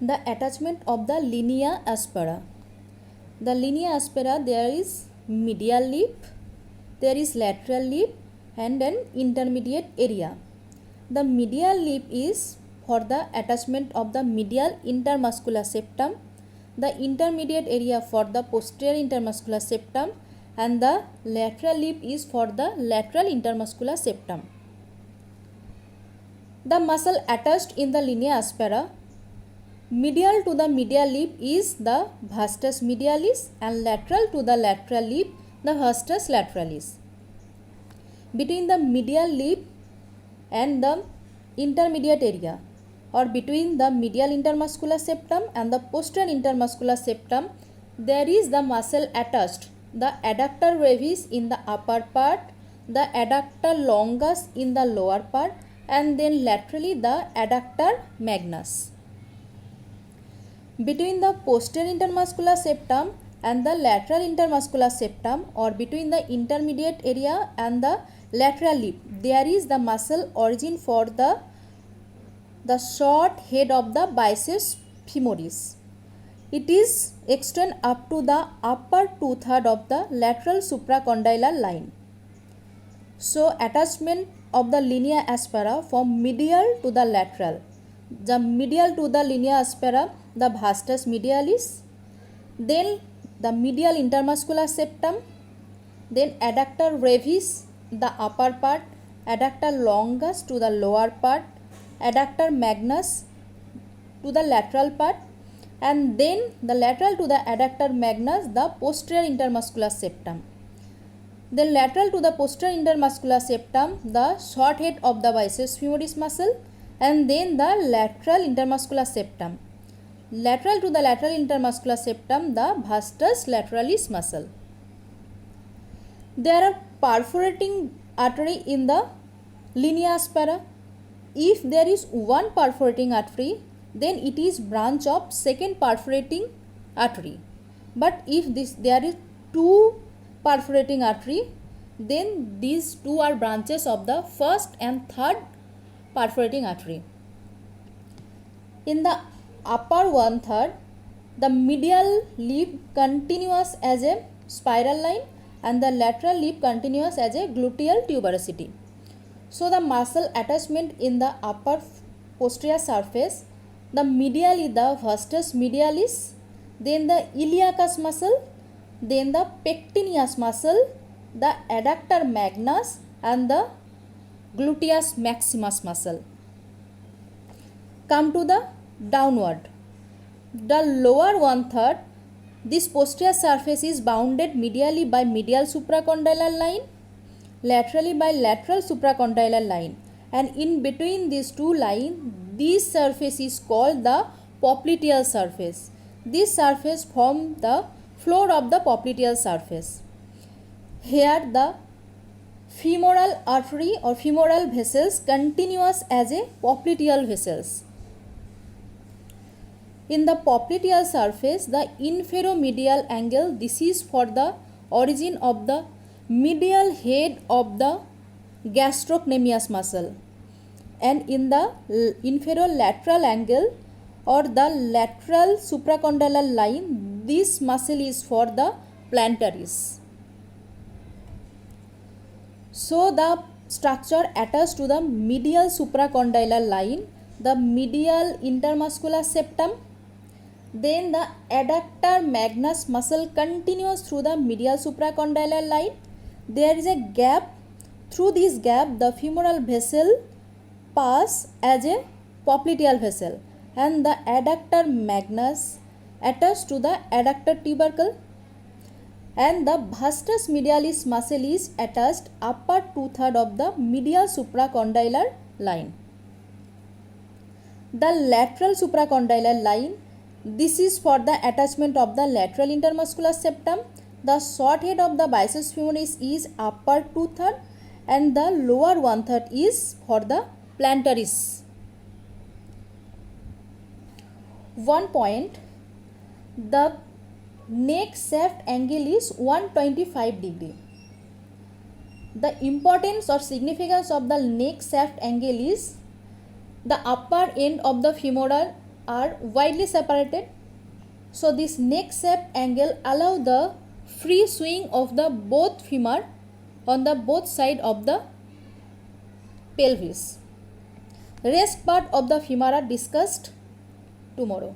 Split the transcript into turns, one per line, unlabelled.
The attachment of the linea aspera. The linea aspera, there is medial lip, there is lateral lip and an intermediate area. The medial lip is for the attachment of the medial intermuscular septum, the intermediate area for the posterior intermuscular septum, and the lateral lip is for the lateral intermuscular septum. The muscle attached in the linea aspera, medial to the medial lip is the vastus medialis and lateral to the lateral lip the vastus lateralis. Between the medial lip and the intermediate area, or between the medial intermuscular septum and the posterior intermuscular septum, there is the muscle attached, the adductor brevis in the upper part, the adductor longus in the lower part, and then laterally the adductor magnus. Between the posterior intermuscular septum and the lateral intermuscular septum, or between the intermediate area and the lateral lip, there is the muscle origin for the short head of the biceps femoris. It is extend up to the upper 2/3 of the lateral supracondylar line. So attachment of the linea aspera from medial to the lateral. The medial to the linea aspera, the vastus medialis, then the medial intermuscular septum, then adductor brevis, the upper part, adductor longus to the lower part, adductor magnus to the lateral part, and then the lateral to the adductor magnus, the posterior intermuscular septum. Then lateral to the posterior intermuscular septum, the short head of the biceps femoris muscle, and then the lateral intermuscular septum. Lateral to the lateral intermuscular septum, the vastus lateralis muscle. There are perforating artery in the linea aspera. If there is one perforating artery, then it is branch of second perforating artery. But if there is two perforating artery, then these two are branches of the first and third perforating artery. In the upper 1/3, the medial lip continuous as a spiral line and the lateral lip continuous as a gluteal tuberosity. So the muscle attachment in the upper posterior surface, the medially the vastus medialis, then the iliacus muscle, then the pectineus muscle, the adductor magnus and the gluteus maximus muscle. Come to the downward. The lower 1/3, this posterior surface is bounded medially by medial supracondylar line, laterally by lateral supracondylar line, and in between these two lines, this surface is called the popliteal surface. This surface forms the floor of the popliteal surface. Here the femoral artery or femoral vessels continuous as a popliteal vessels. In the popliteal surface, the inferomedial angle, this is for the origin of the medial head of the gastrocnemius muscle, and in the inferolateral angle or the lateral supracondylar line, this muscle is for the plantaris. So the structure attached to the medial supracondylar line, the medial intermuscular septum, then the adductor magnus muscle continues through the medial supracondylar line. There is a gap. Through this gap, the femoral vessel pass as a popliteal vessel, and the adductor magnus attached to the adductor tubercle, and the vastus medialis muscle is attached upper 2/3 of the medial supracondylar line. The lateral supracondylar line, this is for the attachment of the lateral intermuscular septum. The short head of the biceps femoris is upper 2/3 and the lower 1/3 is for the plantaris. One point, the neck shaft angle is 125 degree. The importance or significance of the neck shaft angle is the upper end of the femoral are widely separated. So this neck shape angle allow the free swing of the both femur on the both side of the pelvis. Rest part of the femur are discussed tomorrow.